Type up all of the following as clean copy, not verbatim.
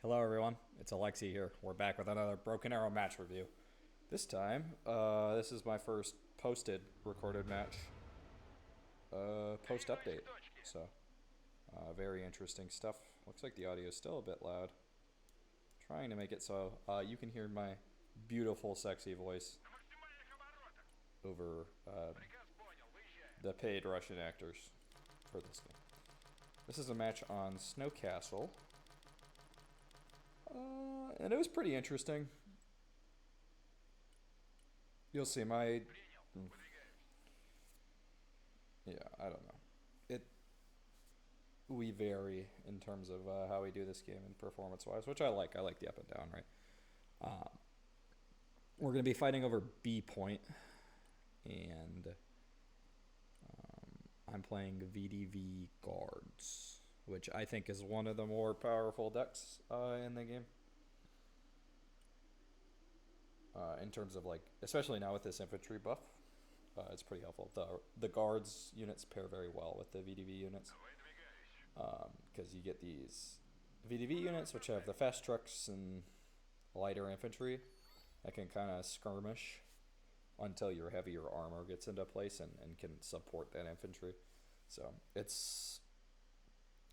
Hello everyone, it's Alexi here. We're back with another Broken Arrow match review. This time, this is my first posted recorded match, post update. So, very interesting stuff. Looks like the audio is still a bit loud. Trying to make it so you can hear my beautiful, sexy voice over the paid Russian actors for this game. This is a match on Snow Castle, and it was pretty interesting. You'll see my. Yeah, I don't know. It We vary in terms of how we do this game and performance wise, which I like. I like the up and down, right? We're going to be fighting over B point, and I'm playing VDV guards, which I think is one of the more powerful decks in the game. In terms of like, especially now with this infantry buff, it's pretty helpful. The guards units pair very well with the VDV units because you get these VDV units which have the fast trucks and lighter infantry that can kind of skirmish until your heavier armor gets into place and can support that infantry. So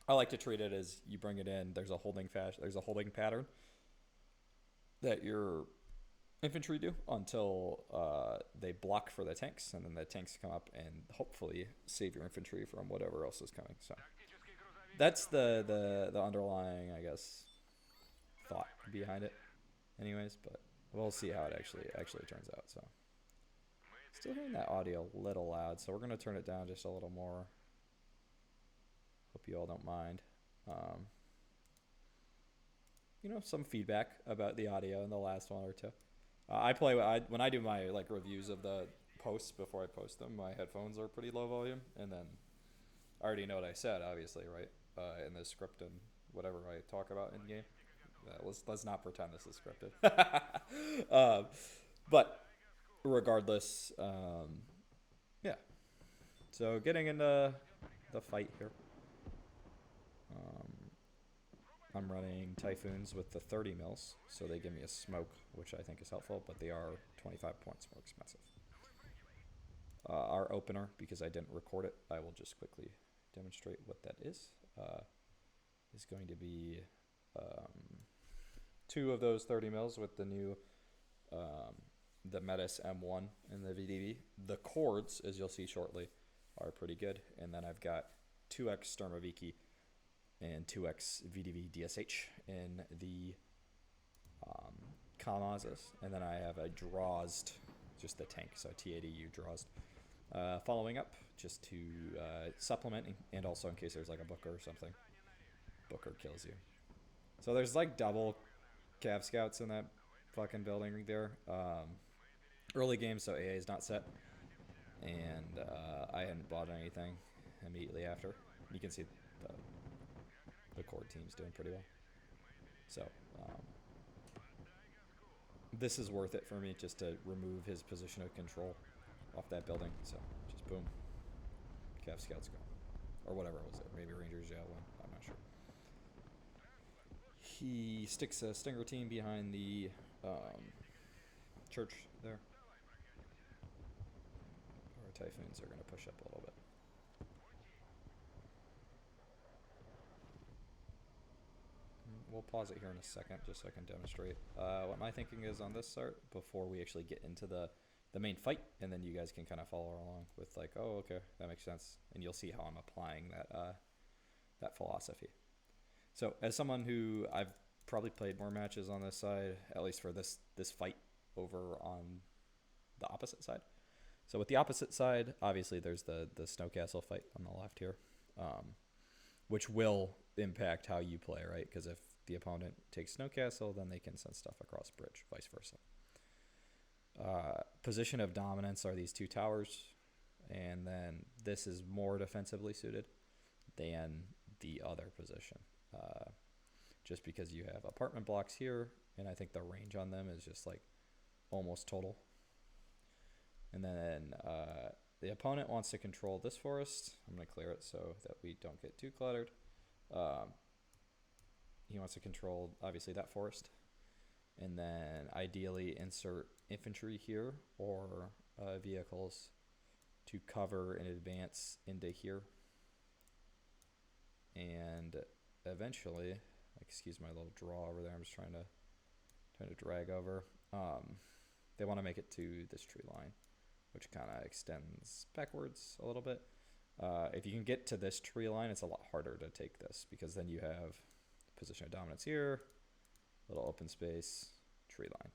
I like to treat it as you bring it in. There's a holding pattern that your infantry do until they block for the tanks, and then the tanks come up and hopefully save your infantry from whatever else is coming. So that's the underlying, I guess, thought behind it. Anyways, but we'll see how it actually turns out. So still hearing that audio a little loud, so we're gonna turn it down just a little more. Hope you all don't mind. Some feedback about the audio in the last one or two. When I do my like reviews of the posts before I post them. My headphones are pretty low volume, and then I already know what I said, obviously, right? In the script and whatever I talk about in game. Let's not pretend this is scripted. But regardless, yeah. So getting into the fight here. I'm running Typhoons with the 30 mils, so they give me a smoke, which I think is helpful, but they are 25 points more expensive. Our opener, because I didn't record it, I will just quickly demonstrate what that is going to be two of those 30 mils with the new the Metis M1 and the VDV. The chords, as you'll see shortly, are pretty good, and then I've got 2x Sturmoviki and 2x VDV DSH in the Kamazes, and then I have a Drozd, just the tank, so T80U Drozd. Following up, just to supplement, and also in case there's like a Booker or something. Booker kills you. So there's like double Cav Scouts in that fucking building there. Early game, so AA is not set, and I hadn't bought anything immediately after. You can see the core team's doing pretty well. So this is worth it for me just to remove his position of control off that building. So just boom, Cav Scouts go, or whatever it was there. Maybe Rangers Javelin. I'm not sure. He sticks a Stinger team behind the church there. Our Typhoons are going to push up a little bit. We'll pause it here in a second just so I can demonstrate what my thinking is on this start before we actually get into the main fight, and then you guys can kind of follow along with like, oh, okay, that makes sense, and you'll see how I'm applying that philosophy. So as someone who I've probably played more matches on this side, at least for this fight, over on the opposite side. So with the opposite side, obviously there's the Snow Castle fight on the left here, which will impact how you play, right? Because if the opponent takes Snow Castle, then they can send stuff across bridge, vice versa. Position of dominance are these two towers, and then this is more defensively suited than the other position. Just because you have apartment blocks here, and I think the range on them is just like almost total. And then the opponent wants to control this forest. I'm going to clear it so that we don't get too cluttered. he wants to control, obviously, that forest. And then ideally insert infantry here or vehicles to cover and advance into here. And eventually, excuse my little draw over there, I'm just trying to drag over. They want to make it to this tree line, which kind of extends backwards a little bit. If you can get to this tree line, it's a lot harder to take this, because then you have position of dominance here, little open space, tree line.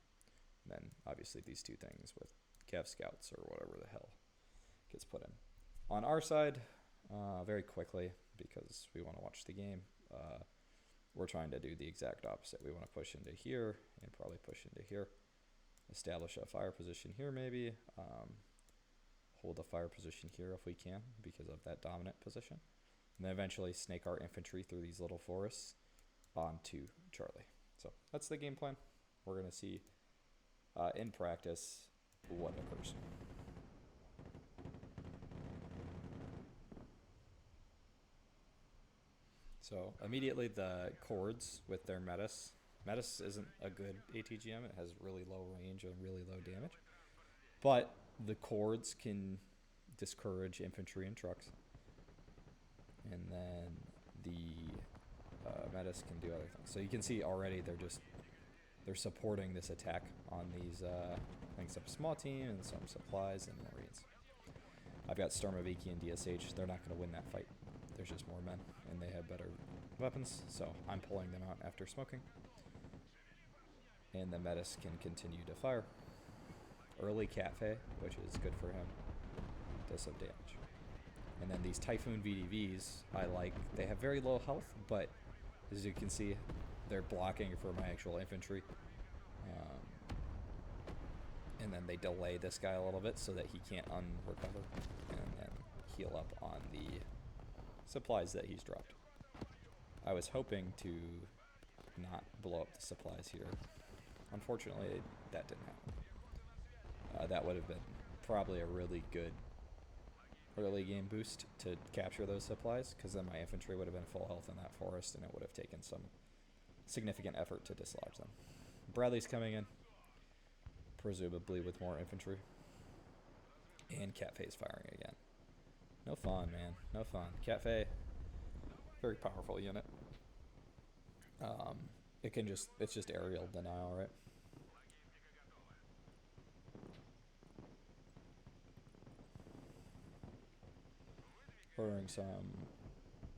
And then obviously these two things with Cav Scouts or whatever the hell gets put in. On our side, very quickly, because we want to watch the game, we're trying to do the exact opposite. We want to push into here and probably push into here. Establish a fire position here maybe. Hold a fire position here if we can because of that dominant position. And then eventually snake our infantry through these little forests onto Charlie. So that's the game plan. We're going to see in practice what occurs. So immediately the Cords with their Metis. Metis isn't a good ATGM. It has really low range and really low damage. But the Cords can discourage infantry and trucks. And then the Metis can do other things. So you can see already they're supporting this attack on these things, some small team and some supplies and Marines. I've got Stormoviki and DSH. They're not going to win that fight. There's just more men, and they have better weapons, so I'm pulling them out after smoking. And the Metis can continue to fire. Early Catfay, which is good for him, does some damage. And then these Typhoon VDVs, I like. They have very low health, but as you can see, they're blocking for my actual infantry. And then they delay this guy a little bit so that he can't unrecover, and then heal up on the supplies that he's dropped. I was hoping to not blow up the supplies here. Unfortunately, that didn't happen. That would have been probably a really good early game boost to capture those supplies, because then my infantry would have been full health in that forest, and it would have taken some significant effort to dislodge them. Bradley's coming in, presumably with more infantry. And Catfay's firing again. No fun, man. No fun. Catfay, very powerful unit. It's just aerial denial, right? Ordering some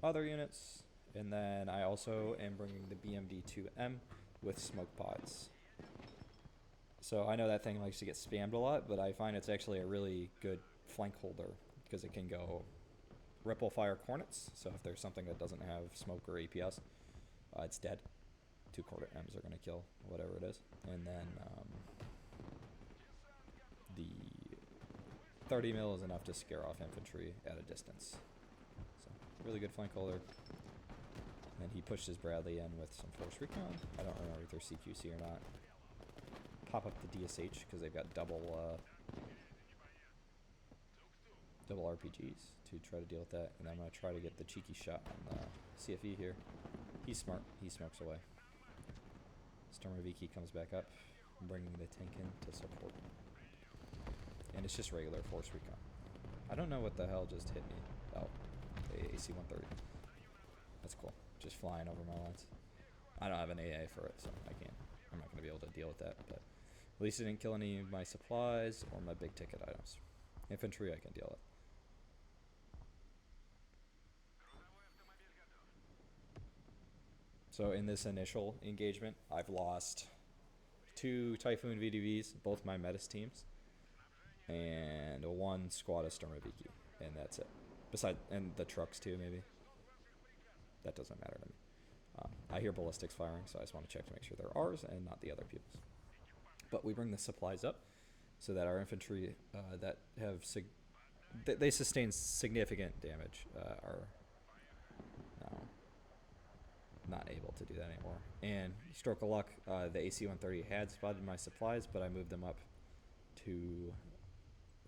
other units, and then I also am bringing the BMD-2M with smoke pods. So I know that thing likes to get spammed a lot, but I find it's actually a really good flank holder, because it can go ripple fire Cornets. So if there's something that doesn't have smoke or APS, it's dead. 2 Cornet M's are going to kill whatever it is. And then the 30 mil is enough to scare off infantry at a distance. So really good flank holder. And he pushed his Bradley in with some force recon. I don't remember if they're CQC or not. Pop up the DSH because they've got double RPGs to try to deal with that. And I'm going to try to get the cheeky shot on the CFE here. He's smart. He smokes away. Stormoviki comes back up, bringing the tank in to support. And it's just regular force recon. I don't know what the hell just hit me. Oh, the AC-130. That's cool. Just flying over my lines. I don't have an AA for it, so I'm not going to be able to deal with that. But at least it didn't kill any of my supplies or my big ticket items. Infantry I can deal with. So in this initial engagement, I've lost 2 Typhoon VDVs, both my Metis teams, and 1 squad of Stormoviki, and that's it. And the trucks too, maybe. That doesn't matter to me. I hear ballistics firing, so I just want to check to make sure they're ours and not the other people's. But we bring the supplies up so that our infantry that have they sustain significant damage are now not able to do that anymore. And stroke of luck, the AC-130 had spotted my supplies, but I moved them up to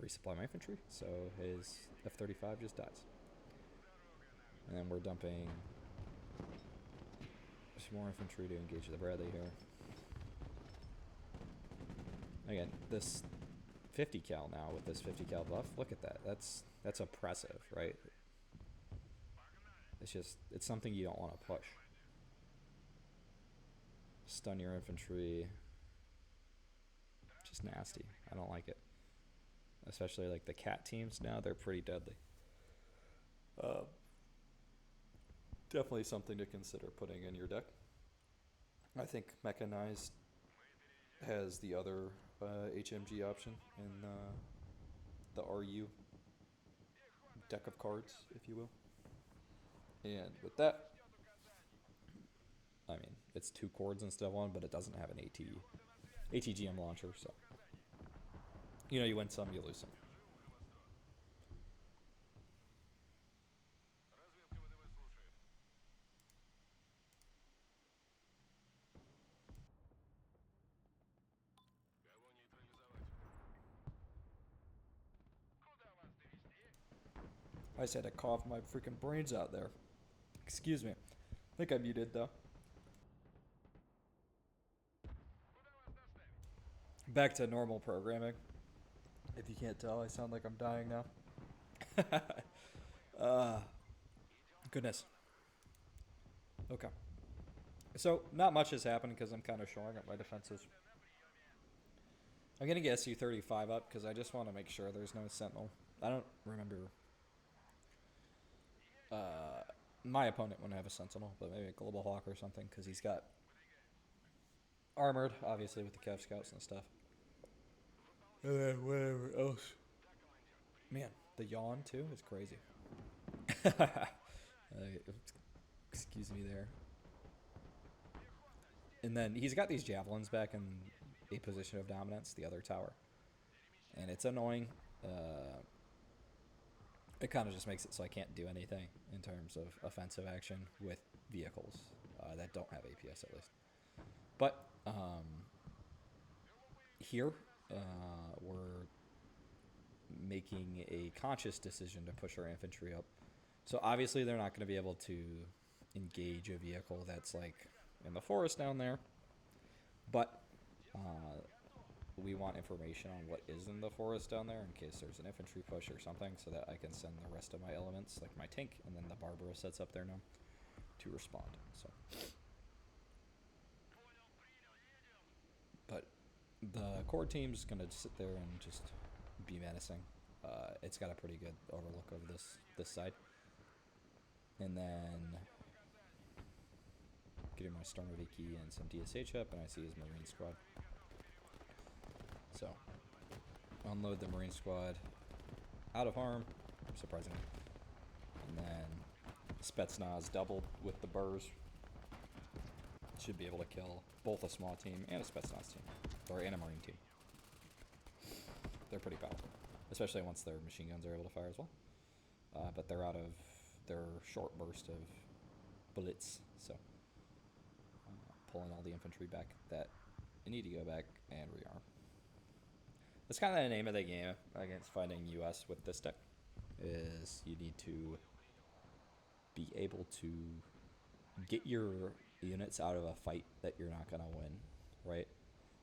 resupply my infantry, so his F-35 just dies. And then we're dumping Some more infantry to engage the Bradley here. Again, this 50 cal now with this 50 cal buff. Look at that. That's oppressive, right? It's something you don't want to push. Stun your infantry. Just nasty. I don't like it. Especially like the cat teams now, they're pretty deadly. Definitely something to consider putting in your deck. I think Mechanized has the other HMG option in the RU deck of cards, if you will. And with that, I mean, it's 2 chords instead of 1, but it doesn't have an ATGM launcher, so you know, you win some, you lose some. I just had to cough my freaking brains out there. Excuse me. I think I muted though. Back to normal programming. If you can't tell, I sound like I'm dying now. Goodness. Okay. So, not much has happened because I'm kind of shoring up my defenses. I'm going to get SU-35 up because I just want to make sure there's no Sentinel. I don't remember. My opponent wouldn't have a Sentinel, but maybe a Global Hawk or something because he's got armored, obviously, with the Cav Scouts and stuff. And then whatever else. Man, the yawn, too, is crazy. Excuse me there. And then he's got these javelins back in a position of dominance, the other tower. And it's annoying. It kind of just makes it so I can't do anything in terms of offensive action with vehicles that don't have APS at least. But here we're making a conscious decision to push our infantry up. So obviously they're not going to be able to engage a vehicle that's like in the forest down there. But we want information on what is in the forest down there in case there's an infantry push or something so that I can send the rest of my elements, like my tank, and then the Barbara sets up there now to respond. So, but the core team's going to sit there and just be menacing. It's got a pretty good overlook over this side. And then getting my Stormoviki and some DSH up, and I see his Marine squad. So, unload the Marine squad out of harm, surprisingly. And then Spetsnaz doubled with the burrs. Should be able to kill both a small team and a Spetsnaz team, or and a Marine team. They're pretty powerful, especially once their machine guns are able to fire as well. But they're out of their short burst of bullets, so pulling all the infantry back that you need to go back and rearm. That's kind of the name of the game against fighting US with this deck, is you need to be able to get your units out of a fight that you're not going to win, right?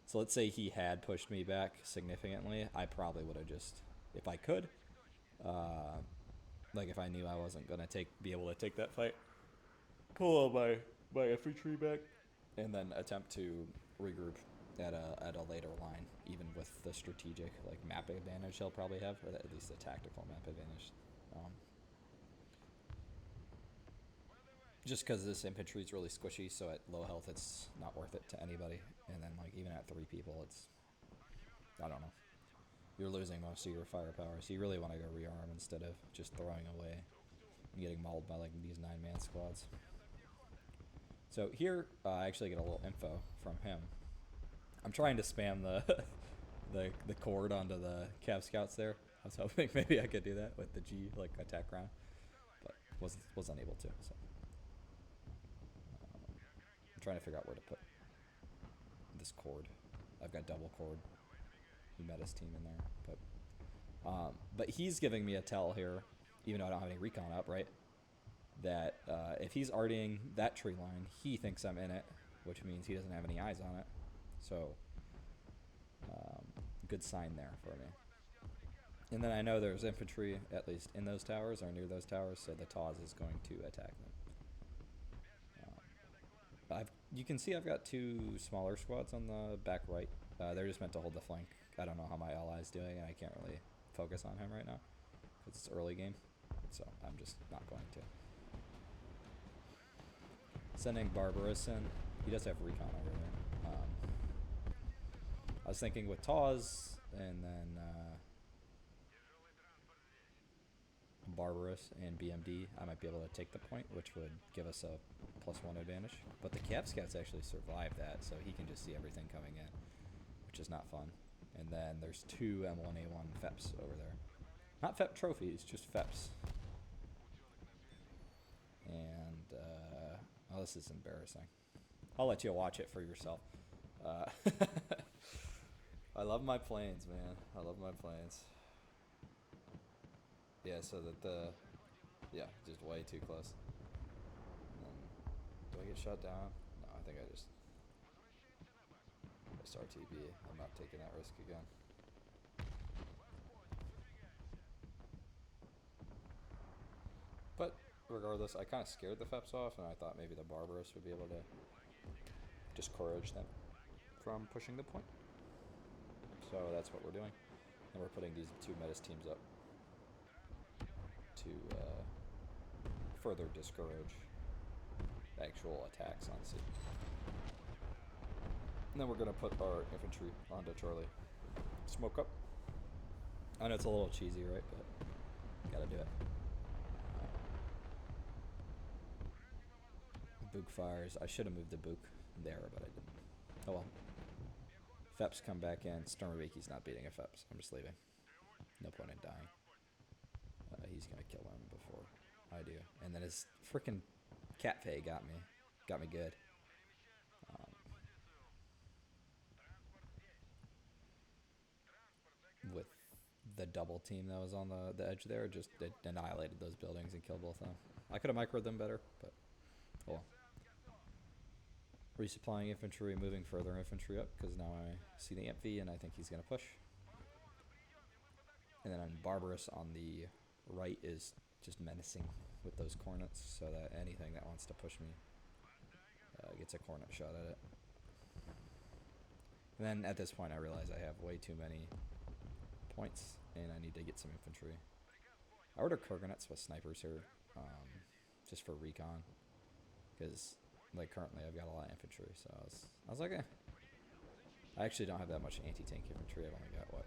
So let's say he had pushed me back significantly, I probably would have just, if I could, like if I knew I wasn't going to be able to take that fight, pull all my infantry back, and then attempt to regroup at a later line, even with the strategic like map advantage he'll probably have, or at least the tactical map advantage. Just because this infantry is really squishy, so at low health it's not worth it to anybody, and then like even at 3 people, it's, I don't know, you're losing most of your firepower, so you really want to go rearm instead of just throwing away and getting mauled by like these 9-man squads. So here I actually get a little info from him. I'm trying to spam the cord onto the Cav Scouts there. I was hoping maybe I could do that with the G like attack round, but was unable to. So I'm trying to figure out where to put this cord. I've got double cord. He met his team in there, but he's giving me a tell here, even though I don't have any recon up, right? that if he's arting that tree line, he thinks I'm in it, which means he doesn't have any eyes on it. So, good sign there for me. And then I know there's infantry, at least in those towers or near those towers, so the Taz is going to attack them. You can see I've got 2 smaller squads on the back right. They're just meant to hold the flank. I don't know how my ally's doing, and I can't really focus on him right now because it's early game, so I'm just not going to. Sending Barbarous in. He does have recon over there. I was thinking with Taz and then Barbarous and BMD, I might be able to take the point, which would give us a +1 advantage. But the Cav Scouts actually survived that, so he can just see everything coming in, which is not fun. And then there's 2 M1A1 FEPs over there. Not FEP trophies, just FEPs. And, oh, this is embarrassing. I'll let you watch it for yourself. I love my planes, man. I love my planes. Yeah, so that yeah, just way too close. Do I get shot down? No, I think I just RTB. I'm not taking that risk again. But regardless, I kind of scared the FEPs off, and I thought maybe the Barbarous would be able to discourage them from pushing the point. So that's what we're doing. And we're putting these 2 Metis teams up to further discourage actual attacks on C. And then we're going to put our infantry onto Charlie. Smoke up. I know it's a little cheesy, right? But gotta do it. Book fires. I should have moved the Book there, but I didn't. Oh well. FEPs come back in. Stormabaki's not beating a FEPs. I'm just leaving. No point in dying. He's gonna kill him before I do. And then his freaking Cat Fae got me. Got me good. With the double team that was on the edge there, just it annihilated those buildings and killed both of them. I could have microed them better, but oh well. Resupplying infantry, moving further infantry up, because now I see the Amphi and I think he's going to push. And then Barbarous on the right is just menacing with those Cornets, so that anything that wants to push me gets a Cornet shot at it. And then at this point I realize I have way too many points and I need to get some infantry. I ordered Kurganets with snipers here, just for recon, because like currently I've got a lot of infantry, so I was like, eh. I actually don't have that much anti-tank infantry. I've only got what,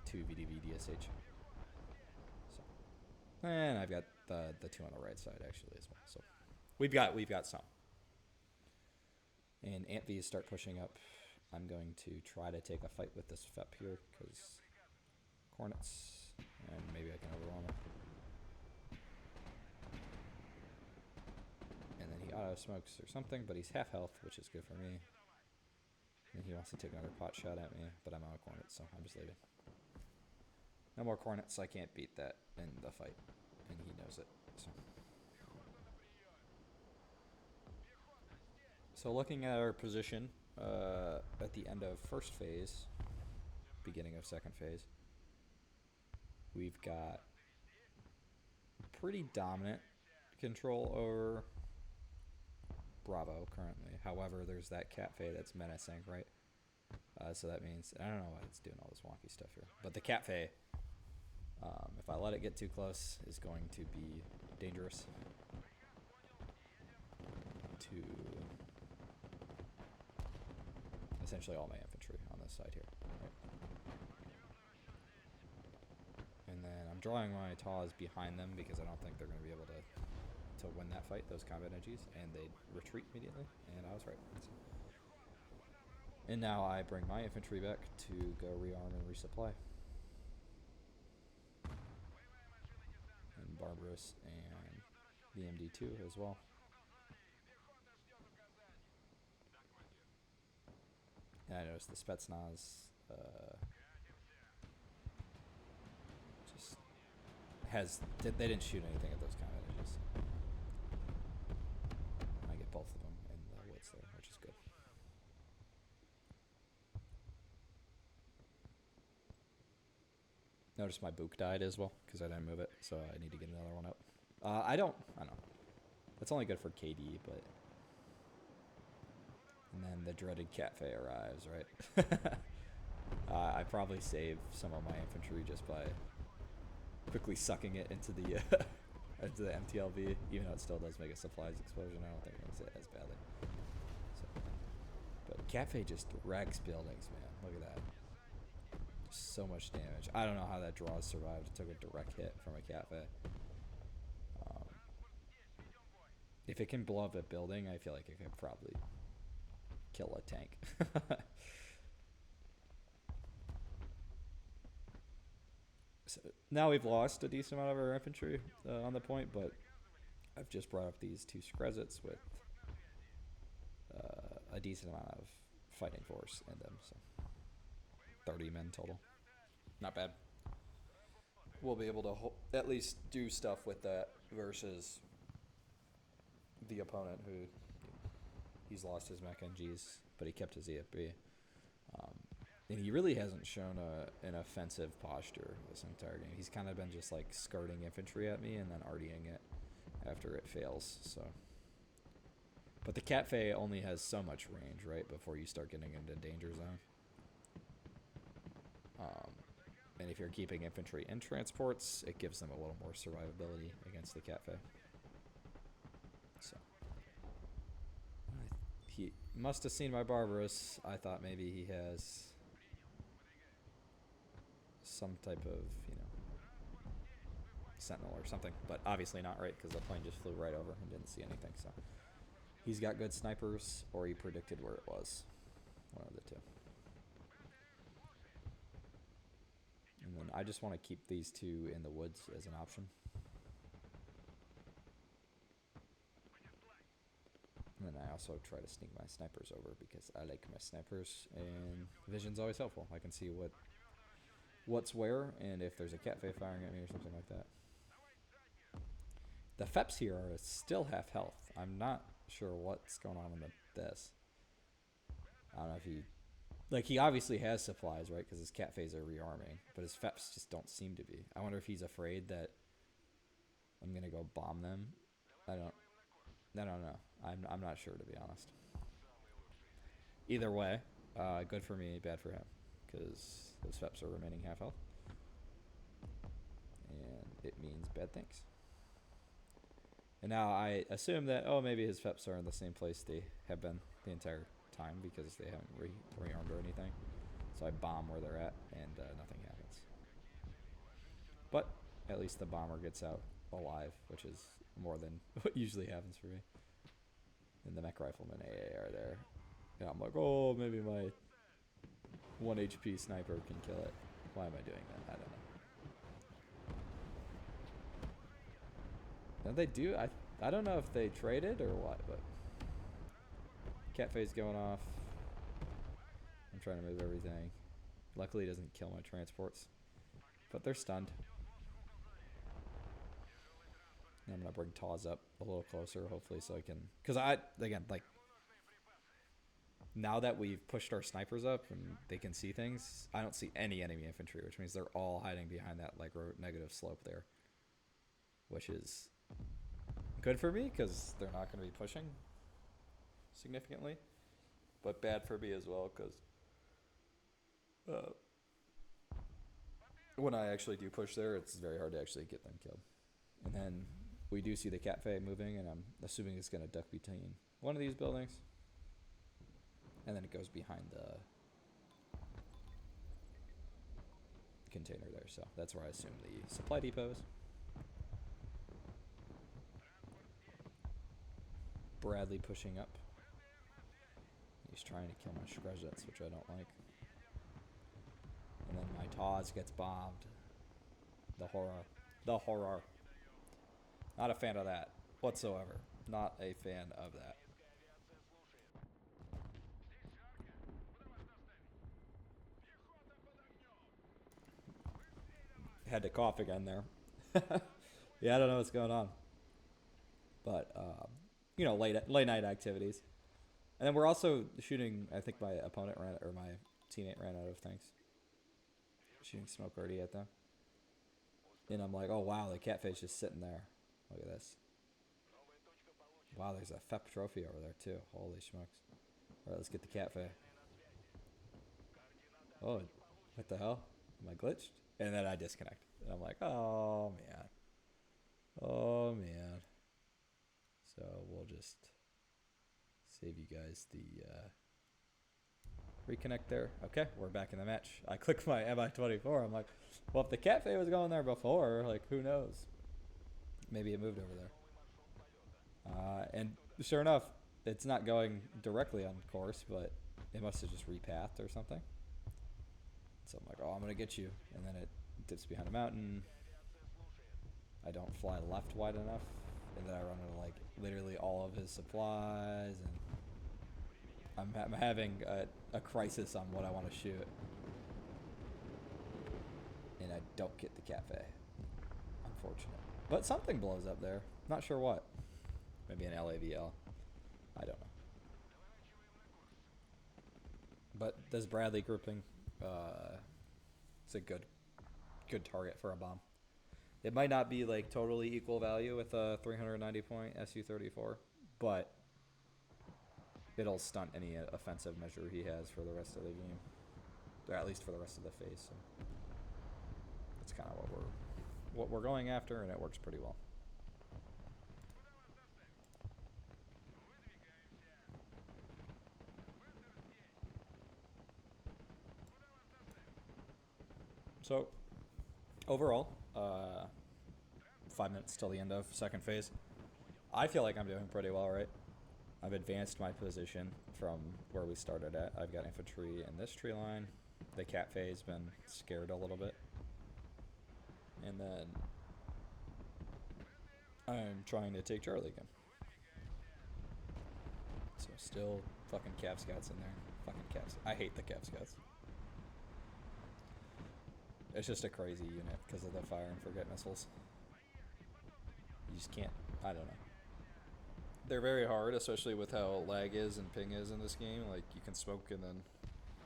2 VDV DSH. So, and I've got the 2 on the right side actually as well. So we've got some. And Ant-Vs start pushing up. I'm going to try to take a fight with this FEP here, because Cornets, and maybe I can overwhelm him. And then he auto smokes or something, but he's half health, which is good for me. And he wants to take another pot shot at me, but I'm out of Cornets, so I'm just leaving. No more Cornets, I can't beat that in the fight, and he knows it. So looking at our position at the end of first phase, beginning of second phase, we've got pretty dominant control over Bravo currently. However, there's that Cat Fae that's menacing, right? So that means, I don't know why it's doing all this wonky stuff here, but the Cat Fae, if I let it get too close, is going to be dangerous to essentially all my infantry on this side here. Right? And then I'm drawing my Taz behind them because I don't think they're going to be able to win that fight, those combat energies, and they retreat immediately, and I was right. So. And now I bring my infantry back to go rearm and resupply. And Barbarous and BMD2 as well. And I noticed the Spetsnaz just they didn't shoot anything at those combat energies. good. Notice my book died as well because I didn't move it, so I need to get another one up. I don't know. It's only good for KD, but... And then the dreaded Cafe arrives, right? I probably save some of my infantry just by quickly sucking it into the into the MTLV, even though it still does make a supplies explosion. I don't think it makes it as badly. So, but Cafe just wrecks buildings, man. Look at that. So much damage. I don't know how that draw survived. It took a direct hit from a Cafe. If it can blow up a building, I feel like it could probably kill a tank. So now we've lost a decent amount of our infantry on the point, but I've just brought up these 2 Skrezets with a decent amount of fighting force in them. So 30 men total. Not bad. We'll be able to at least do stuff with that versus the opponent who he's lost his mech NGs, but he kept his EFB. And he really hasn't shown an offensive posture this entire game. He's kind of been just like skirting infantry at me and then RDing it after it fails. So, but the Cafe only has so much range, right, before you start getting into danger zone. And if you're keeping infantry in transports, it gives them a little more survivability against the Cafe. So he must have seen my Barbarous. I thought maybe he has some type of, sentinel or something, but obviously not, right? Because the plane just flew right over and didn't see anything. So he's got good snipers, or he predicted where it was. One of the two. And then I just want to keep these 2 in the woods as an option. And then I also try to sneak my snipers over because I like my snipers, and vision's always helpful. I can see what's where, and if there's a Cafe firing at me or something like that. The Feps here are still half health. I'm not sure what's going on with this. I don't know if he obviously has supplies, right? Because his Cafes are rearming, but his Feps just don't seem to be. I wonder if he's afraid that I'm gonna go bomb them. I don't know. I'm not sure, to be honest. Either way, good for me, bad for him, because those Feps are remaining half health, and it means bad things. And now I assume that, maybe his Feps are in the same place they have been the entire time because they haven't rearmed or anything. So I bomb where they're at, and nothing happens. But at least the bomber gets out alive, which is more than what usually happens for me. And the mech rifleman AA are there. And I'm like, maybe my 1 HP sniper can kill it. Why am I doing that? I don't know. And they do. I don't know if they traded or what, but Catfay's going off. I'm trying to move everything. Luckily, it doesn't kill my transports, but they're stunned. And I'm gonna bring Tawz up a little closer, hopefully, so I can. Because now that we've pushed our snipers up and they can see things, I don't see any enemy infantry, which means they're all hiding behind that negative slope there, which is good for me because they're not going to be pushing significantly, but bad for me as well because when I actually do push there, it's very hard to actually get them killed. And then we do see the Catfay moving, and I'm assuming it's going to duck between one of these buildings, and then it goes behind the container there. So that's where I assume the supply depot is. Bradley pushing up. He's trying to kill my Skrezets, which I don't like. And then my Tawz gets bombed. The horror. The horror. Not a fan of that whatsoever. Not a fan of that. Had to cough again there. Yeah, I don't know what's going on. But, late night activities. And then we're also shooting, I think my opponent ran, or my teammate ran out of things. Shooting smoke already at them. And I'm like, oh wow, the catfish just sitting there. Look at this. Wow, there's a FEP trophy over there too. Holy smokes. Alright, let's get the catfish. Oh, what the hell? Am I glitched? And then I disconnect. And I'm like, oh man. Oh man. So we'll just save you guys the reconnect there. Okay, we're back in the match. I click my MI-24. I'm like, well, if the cafe was going there before, like, who knows? Maybe it moved over there. And sure enough, it's not going directly on course, but it must have just repathed or something. So I'm like, oh, I'm going to get you. And then it dips behind a mountain. I don't fly left wide enough. And then I run into, like, literally all of his supplies. And I'm having a crisis on what I want to shoot. And I don't get the cafe. Unfortunate. But something blows up there. Not sure what. Maybe an LAVL. I don't know. But this Bradley grouping, it's a good target for a bomb. It might not be like totally equal value with a 390 point Su-34, but it'll stunt any offensive measure he has for the rest of the game, or at least for the rest of the phase. So that's kind of what we're going after, and it works pretty well. So overall, 5 minutes till the end of second phase. I feel like I'm doing pretty well, right? I've advanced my position from where we started at. I've got infantry in this tree line. The cat phase been scared a little bit. And then I'm trying to take Charlie again. So still fucking Cav Scouts in there. Fucking Cavs. I hate the Cav Scouts. It's just a crazy unit because of the fire and forget missiles. You just can't, I don't know. They're very hard, especially with how lag is and ping is in this game. Like, you can smoke and then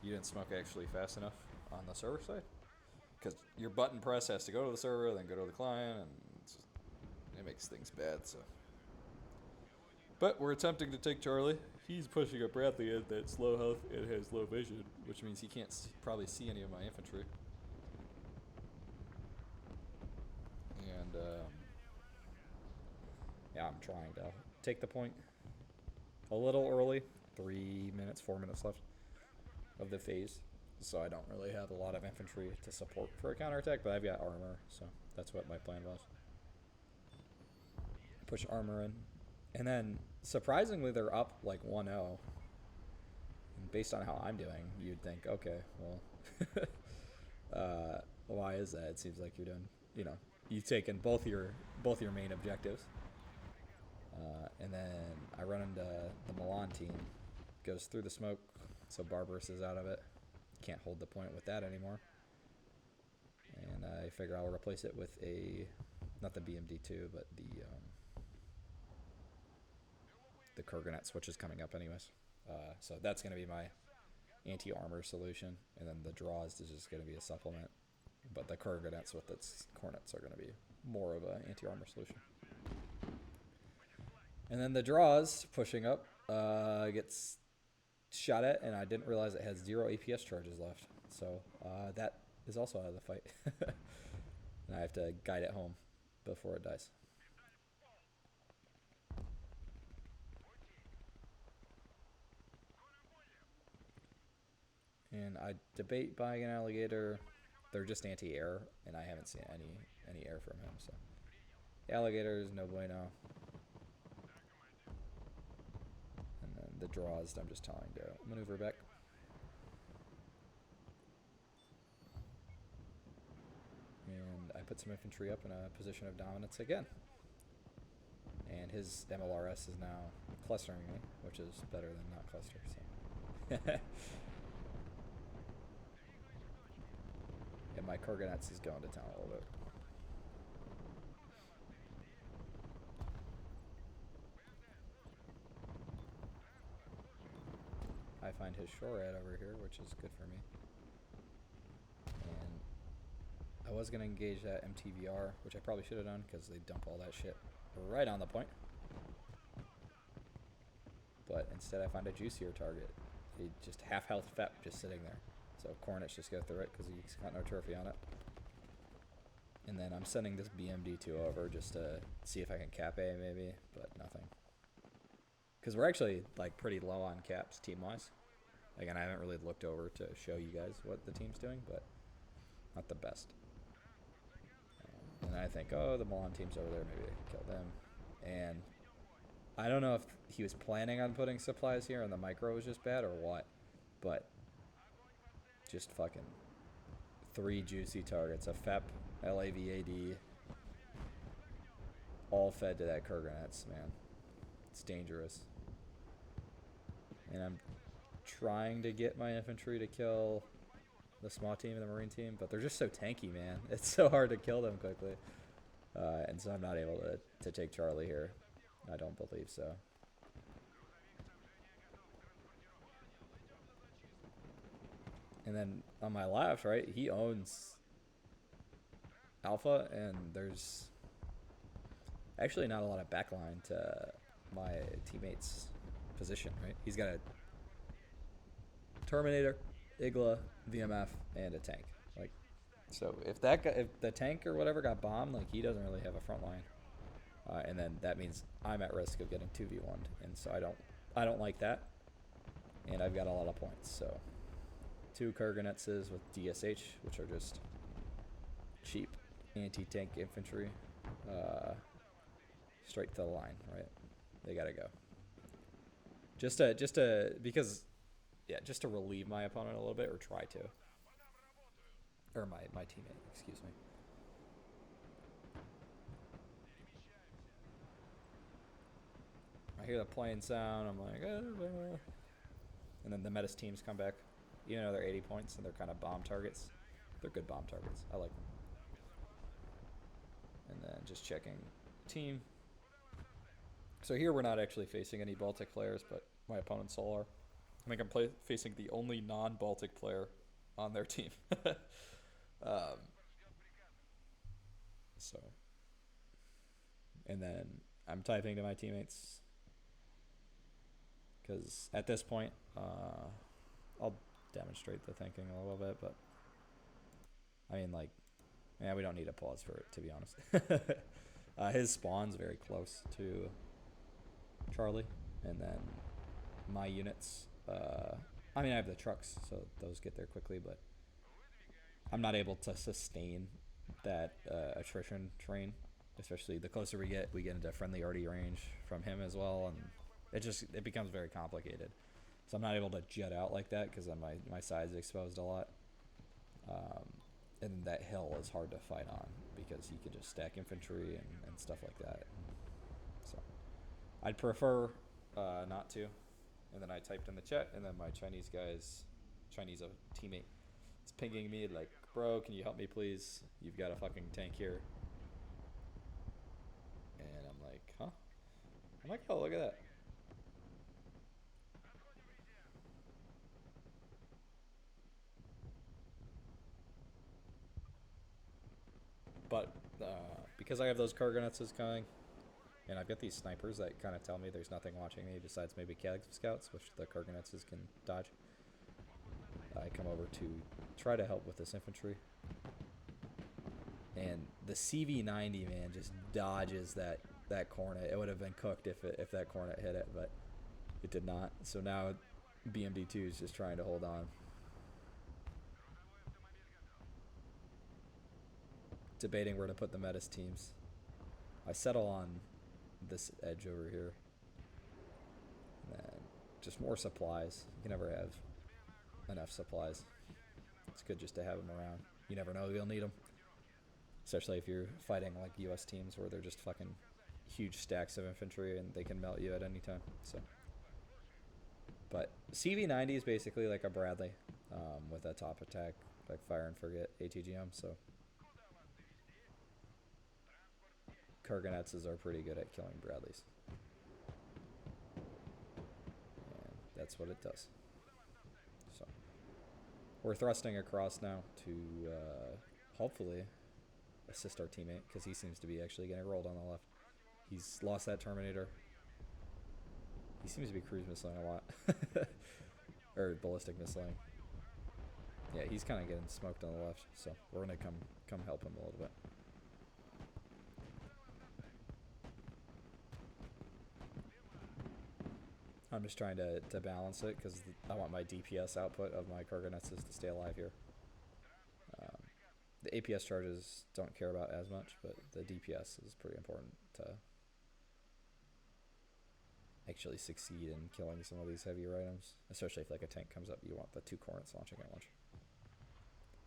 you didn't smoke actually fast enough on the server side. Because your button press has to go to the server, then go to the client, and it makes things bad, so. But we're attempting to take Charlie. He's pushing up Bradley at that slow health and has low vision, which means he can't probably see any of my infantry. And, yeah, I'm trying to take the point a little early. 3 minutes, 4 minutes left of the phase. So I don't really have a lot of infantry to support for a counterattack, but I've got armor, so that's what my plan was. Push armor in. And then, surprisingly, they're up like 1-0. And based on how I'm doing, you'd think, okay, well, why is that? It seems like you're doing, you know, you've taken both your main objectives. And then I run into the Milan team, goes through the smoke, so Barbarous is out of it. Can't hold the point with that anymore. And I figure I'll replace it with not the BMD2, but the Kurganets, which is coming up anyways. So that's going to be my anti-armor solution, and then the draws is just going to be a supplement. But the Kurganets with its Cornets are going to be more of an anti-armor solution. And then the draws, pushing up, gets shot at, and I didn't realize it has 0 APS charges left. So that is also out of the fight. And I have to guide it home before it dies. And I debate buying an alligator. They're just anti-air, and I haven't seen any air from him. So the alligator is no bueno. And then the draws, I'm just telling to maneuver back. And I put some infantry up in a position of dominance again. And his MLRS is now clustering me, which is better than not cluster. So. And my Kurganets is going to town a little bit. I find his shorad over here, which is good for me. And I was going to engage that MTVR, which I probably should have done because they dump all that shit right on the point. But instead I find a juicier target. He just half health FEP just sitting there. So Cornets just go through it because he's got no trophy on it. And then I'm sending this BMD2 over just to see if I can cap A maybe, but nothing. Because we're actually like pretty low on caps team-wise. Again, I haven't really looked over to show you guys what the team's doing, but not the best. And I think, oh, the Milan team's over there, maybe I can kill them. And I don't know if he was planning on putting supplies here and the micro was just bad or what, but just fucking 3 juicy targets, a FEP, LAVAD, all fed to that Kurganets, man. It's dangerous. And I'm trying to get my infantry to kill the SMAW team and the Marine team, but they're just so tanky, man. It's so hard to kill them quickly. And so I'm not able to take Charlie here. I don't believe so. And then on my left, right, he owns Alpha, and there's actually not a lot of backline to my teammate's position, right? He's got a Terminator, Igla, VMF, and a tank. Like, so if the tank or whatever got bombed, like he doesn't really have a front line. And then that means I'm at risk of getting 2v1'd, and so I don't like that. And I've got a lot of points, so 2 Kurganetses with DSH, which are just cheap anti-tank infantry, straight to the line, right? They gotta go. Just to relieve my opponent a little bit, or try to, or my teammate, excuse me. I hear the plane sound, I'm like, and then the Metis teams come back, even though they're 80 points and they're kind of bomb targets. They're good bomb targets. I like them. And then just checking team. So here we're not actually facing any Baltic players, but my opponent's all are. I think I'm facing the only non-Baltic player on their team. So, and then I'm typing to my teammates, because at this point, I'll demonstrate the thinking a little bit, but I mean, like, yeah, we don't need a pause for it, to be honest. His spawn's very close to Charlie, and then my units, I mean, I have the trucks, so those get there quickly, but I'm not able to sustain that attrition train, especially the closer we get into friendly RD range from him as well, and it becomes very complicated. So I'm not able to jet out like that because my side's exposed a lot. And that hill is hard to fight on because you can just stack infantry and stuff like that. So I'd prefer not to. And then I typed in the chat, and then my Chinese teammate is pinging me like, bro, can you help me please? You've got a fucking tank here. And I'm like, huh? I'm like, oh, look at that. But because I have those Kurganets coming, and I've got these snipers that kind of tell me there's nothing watching me besides maybe Cav scouts, which the Kurganets can dodge, I come over to try to help with this infantry. And the CV90, man, just dodges that Cornet. It would have been cooked if that Cornet hit it, but it did not. So now BMD2 is just trying to hold on. Debating where to put the Metis teams. I settle on this edge over here. And then just more supplies. You can never have enough supplies. It's good just to have them around. You never know you'll need them. Especially if you're fighting like US teams where they're just fucking huge stacks of infantry and they can melt you at any time. So, but CV90 is basically like a Bradley with a top attack, like fire and forget ATGM. So Kurganets are pretty good at killing Bradleys. And that's what it does. We're thrusting across now to hopefully assist our teammate, because he seems to be actually getting rolled on the left. He's lost that Terminator. He seems to be cruise missiling a lot. Or ballistic missiling. Yeah, he's kind of getting smoked on the left, so we're going to come help him a little bit. I'm just trying to balance it, because I want my DPS output of my Karganetses to stay alive here. The APS charges don't care about as much, but the DPS is pretty important to actually succeed in killing some of these heavier items. Especially if like a tank comes up, you want the 2 Cornets launching at launch.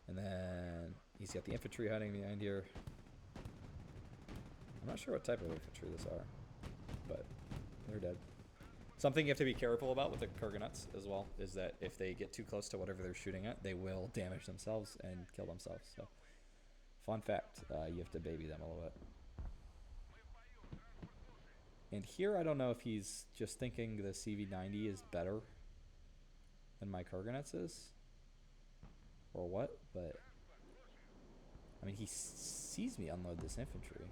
And then he's got the infantry hiding behind here. I'm not sure what type of infantry this are, but they're dead. Something you have to be careful about with the Kurganets as well is that if they get too close to whatever they're shooting at, they will damage themselves and kill themselves. So, fun fact, you have to baby them a little bit. And here, I don't know if he's just thinking the CV90 is better than my Kurganets is, or what, but I mean, he sees me unload this infantry.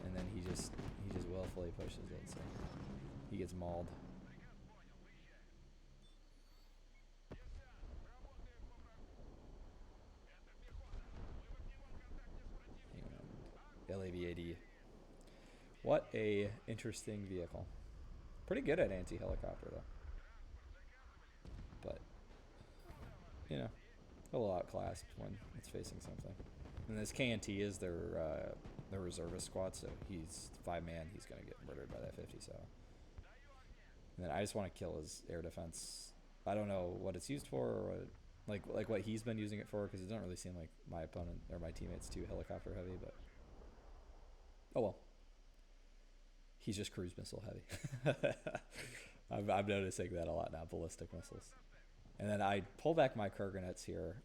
And then he just willfully pushes it, so he gets mauled. And LAV-80. What a interesting vehicle. Pretty good at anti-helicopter though. But you know, a little outclassed when it's facing something. And this KNT is their reservist squad, so he's 5-man. He's gonna get murdered by that 50. So, and then I just want to kill his air defense. I don't know what it's used for, or what, like what he's been using it for, because it doesn't really seem like my opponent or my teammates too helicopter heavy. But oh well, he's just cruise missile heavy. I'm noticing that a lot now, ballistic missiles. And then I pull back my Kurganets here,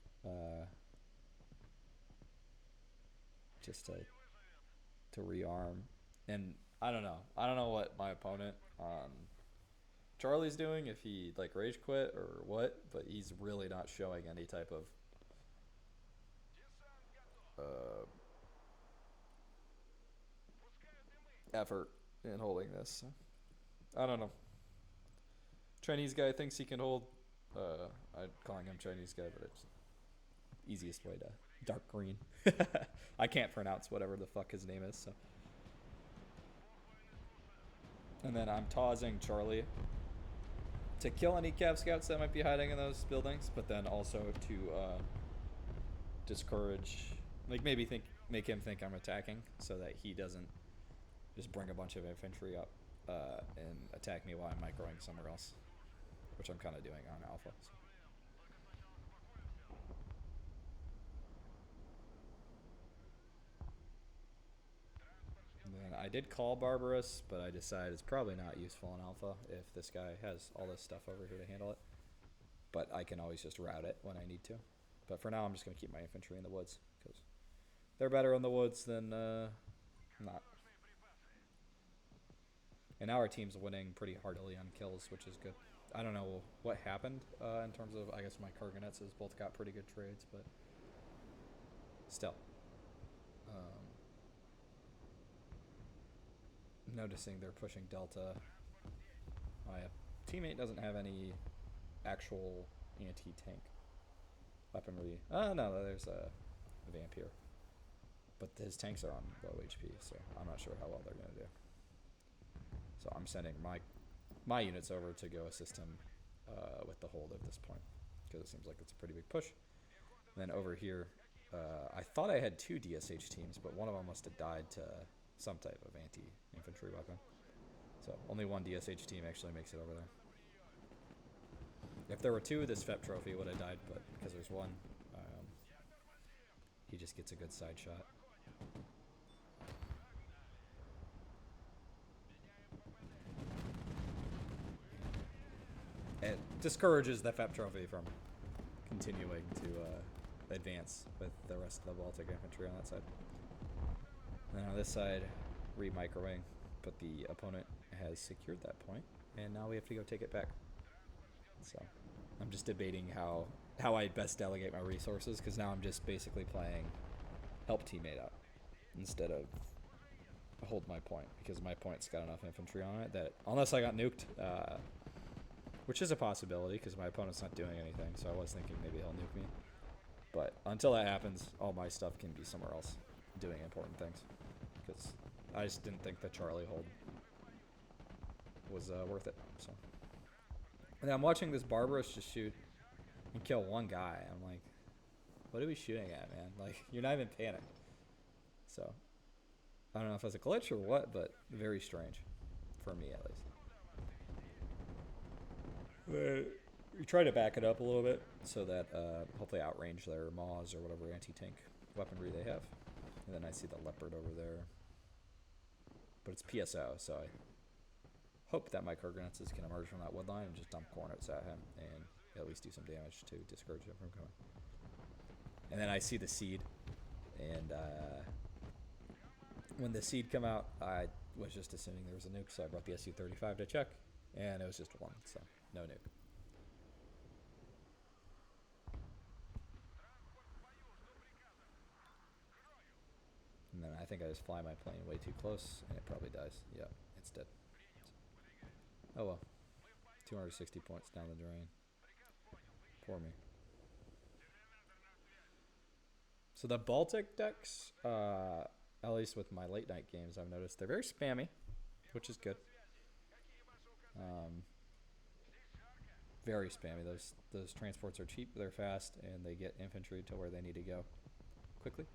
just to rearm. And I don't know what my opponent Charlie's doing, if he like rage quit or what, but he's really not showing any type of effort in holding this. So, I don't know. Chinese guy thinks he can hold. I'm calling him Chinese guy, but it's easiest way to dark green. I can't pronounce whatever the fuck his name is. So, and then I'm tossing Charlie to kill any Cav scouts that might be hiding in those buildings, but then also to discourage, like maybe make him think I'm attacking, so that he doesn't just bring a bunch of infantry up and attack me while I'm microing somewhere else, which I'm kind of doing on Alpha. So. And then I did call Barbarous, but I decided it's probably not useful in Alpha if this guy has all this stuff over here to handle it. But I can always just route it when I need to. But for now, I'm just going to keep my infantry in the woods, because they're better in the woods than not. And now our team's winning pretty heartily on kills, which is good. I don't know what happened in terms of, I guess my Kurganets has both got pretty good trades, but still. Noticing they're pushing Delta. My teammate doesn't have any actual anti-tank weaponry. Oh no, there's a vamp here. But his tanks are on low HP, so I'm not sure how well they're going to do. So I'm sending my units over to go assist him with the hold at this point, because it seems like it's a pretty big push. And then over here, I thought I had 2 DSH teams, but one of them must have died to some type of anti-infantry weapon. So only 1 DSH team actually makes it over there. If there were 2, this FEP trophy would have died, but because there's 1, he just gets a good side shot. It discourages the FEP trophy from continuing to advance with the rest of the Baltic infantry on that side. And then on this side, re-microing, but the opponent has secured that point, and now we have to go take it back. So I'm just debating how I best delegate my resources, because now I'm just basically playing help teammate out instead of hold my point, because my point's got enough infantry on it that unless I got nuked, which is a possibility because my opponent's not doing anything, so I was thinking maybe he'll nuke me. But until that happens, all my stuff can be somewhere else doing important things, because I just didn't think the Charlie hold was worth it. So, and I'm watching this Barbarous just shoot and kill one guy. I'm like, what are we shooting at, man? Like, you're not even panicked. So I don't know if it's a glitch or what, but very strange for me at least. We try to back it up a little bit so that hopefully outrange their Maws or whatever anti-tank weaponry they have. And then I see the Leopard over there, but it's PSO, so I hope that my Kurganets can emerge from that wood line and just dump cornets at him and at least do some damage to discourage him from coming. And then I see the seed, and when the seed come out, I was just assuming there was a nuke, so I brought the Su-35 to check, and it was just one, so no nuke. And then I think I just fly my plane way too close, and it probably dies. Yep, it's dead. Oh well. 260 points down the drain. Poor me. So the Baltic decks, at least with my late night games, I've noticed they're very spammy, which is good. Very spammy. Those transports are cheap, they're fast, and they get infantry to where they need to go quickly.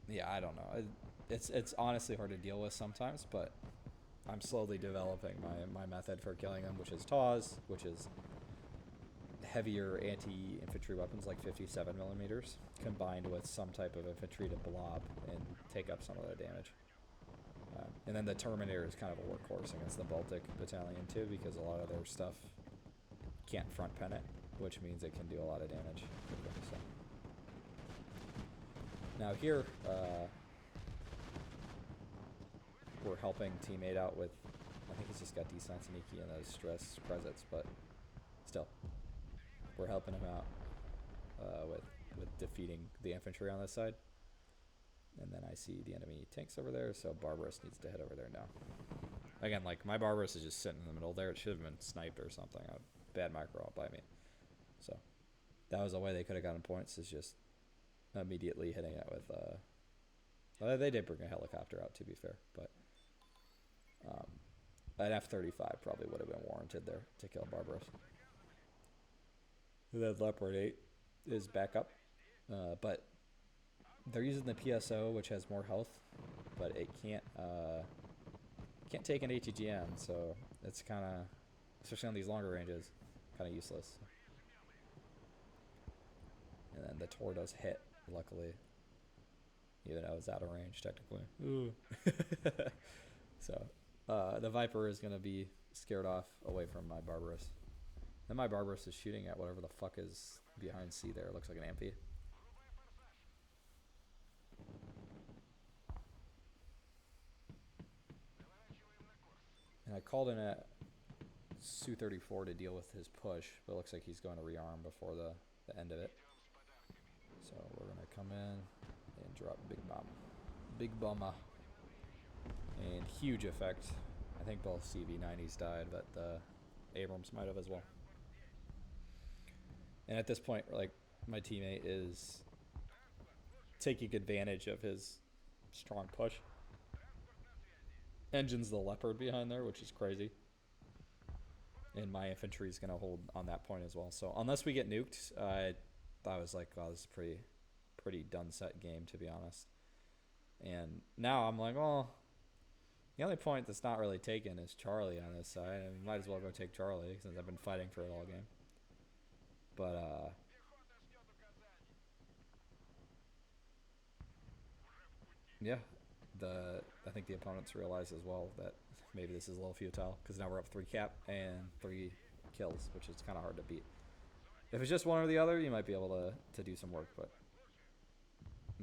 Yeah, I don't know. It's honestly hard to deal with sometimes, but I'm slowly developing my method for killing them, which is TAWs, which is heavier anti-infantry weapons like 57 millimeters, combined with some type of infantry to blob and take up some of their damage. And then the Terminator is kind of a workhorse against the Baltic Battalion too, because a lot of their stuff can't front pen it, which means it can do a lot of damage. So. Now here, we're helping teammate out with, I think he's just got Descent Sneaky and those stress presets, but still, we're helping him out with defeating the infantry on this side. And then I see the enemy tanks over there, so Barbarous needs to head over there now. Again, like, my Barbarous is just sitting in the middle there. It should have been sniped or something. A bad micro out by me. So that was the way they could have gotten points, is just immediately hitting it with well, they did bring a helicopter out, to be fair, but an F-35 probably would have been warranted there to kill Barbarous. The Leopard 8 is back up, but they're using the PSO, which has more health, but it can't take an ATGM, so it's kind of, especially on these longer ranges, kind of useless. And then the Tor does hit, luckily, even though it's out of range technically. Ooh. So the Viper is going to be scared off away from my Barbarous. Then my Barbarous is shooting at whatever the fuck is behind C there. It looks like an Amphi. And I called in at Su-34 to deal with his push, but it looks like he's going to rearm before the end of it. So we're going to come in and drop Big Bomb. Big Bomber. And huge effect. I think both CV-90s died, but the Abrams might have as well. And at this point, like, my teammate is taking advantage of his strong push. Engine's the Leopard behind there, which is crazy. And my infantry is going to hold on that point as well. So unless we get nuked, I was like, wow, this is a pretty done set game, to be honest. And now I'm like, well, the only point that's not really taken is Charlie on this side. I mean, might as well go take Charlie since I've been fighting for it all game. But yeah, I think the opponents realize as well that maybe this is a little futile, because now we're up 3 cap and 3 kills, which is kind of hard to beat. If it's just one or the other, you might be able to do some work, but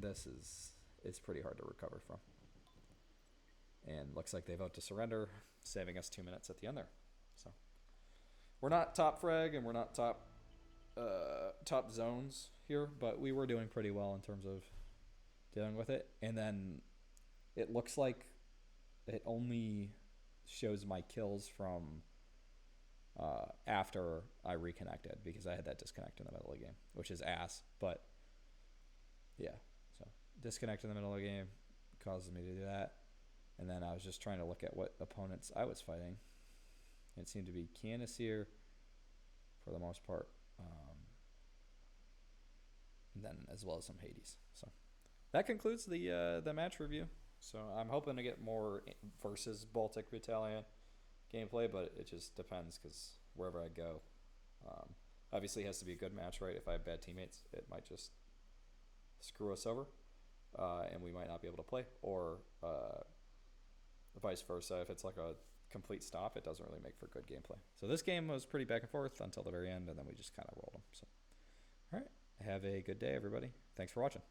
it's pretty hard to recover from. And looks like they vote to surrender, saving us 2 minutes at the end there. So we're not top frag and we're not top zones here, but we were doing pretty well in terms of dealing with it. And then it looks like it only shows my kills from after I reconnected, because I had that disconnect in the middle of the game, which is ass. But yeah, so disconnect in the middle of the game causes me to do that. And then I was just trying to look at what opponents I was fighting. It seemed to be Candaceer for the most part, and then as well as some Hades. So that concludes the match review. So I'm hoping to get more versus Baltic Battalion gameplay, but it just depends because wherever I go, obviously it has to be a good match, right? If I have bad teammates, it might just screw us over, and we might not be able to play, or vice versa. If it's like a complete stop, it doesn't really make for good gameplay. So this game was pretty back and forth until the very end, and then we just kind of rolled them. So, all right, have a good day, everybody. Thanks for watching.